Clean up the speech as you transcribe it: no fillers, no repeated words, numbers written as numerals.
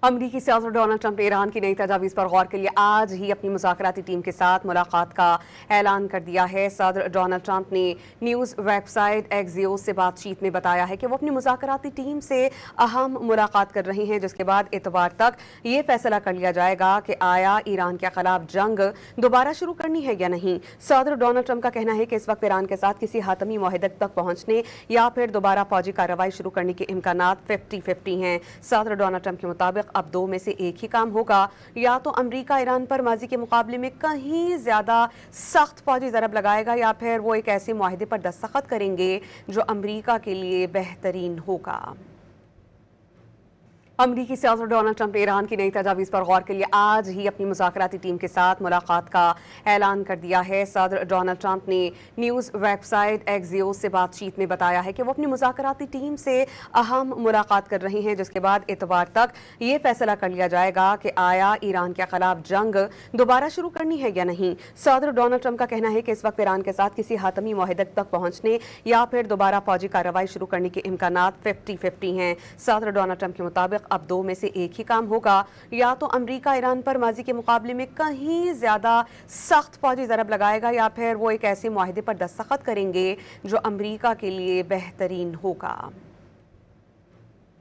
अमरीकी सियासत Donald Trump ने ईरान की नई तजावीज़ पर गौर के लिए आज ही अपनी मुज़ाकराती टीम के साथ मुलाकात का ऐलान कर दिया है। सदर डोनाल्ड ट्रंप ने न्यूज़ वेबसाइट एक्सियोस से बातचीत में बताया है कि वो अपनी मुज़ाकराती टीम से अहम मुलाकात कर रहे हैं, जिसके बाद इतवार तक ये फैसला कर लिया जाएगा कि आया ईरान के खिलाफ जंग दोबारा शुरू करनी है या नहीं। सदर डोनाल्ड ट्रंप का कहना है कि इस वक्त ईरान के साथ किसी हातमी मुआहदे तक पहुंचने या फिर दोबारा फौजी कार्रवाई शुरू करने के इम्कानात 50-50 हैं। सदर डोनाल्ड ट्रंप के मुताबिक अब दो में से एक ही काम होगा, या तो अमेरिका ईरान पर माजी के मुकाबले में कहीं ज्यादा सख्त फौजी ज़रब लगाएगा या फिर वो एक ऐसे मुआहदे पर दस्तखत करेंगे जो अमेरिका के लिए बेहतरीन होगा। अमरीकी सियासत डोनाल्ड ट्रंप ने ईरान की नई तजावीज़ पर गौर के लिए आज ही अपनी मुज़ाकराती टीम के साथ मुलाकात का ऐलान कर दिया है। सदर डोनाल्ड ट्रंप ने न्यूज़ वेबसाइट एक्सियोस से बातचीत में बताया है कि वो अपनी मुज़ाकराती टीम से अहम मुलाकात कर रहे हैं, जिसके बाद इतवार तक ये फैसला कर लिया जाएगा कि आया ईरान के खिलाफ जंग दोबारा शुरू करनी है या नहीं। सदर डोनाल्ड ट्रंप का कहना है कि इस वक्त ईरान के साथ किसी हातमी मुआहदे तक पहुंचने या फिर दोबारा फौजी कार्रवाई शुरू करने के इम्कानात 50-50 हैं। सदर डोनाल्ड ट्रंप के मुताबिक अब दो में से एक ही काम होगा, या तो अमेरिका ईरान पर माजी के मुकाबले में कहीं ज्यादा सख्त फौजी ज़रब लगाएगा या फिर वो एक ऐसे मुआहदे पर दस्तखत करेंगे जो अमेरिका के लिए बेहतरीन होगा।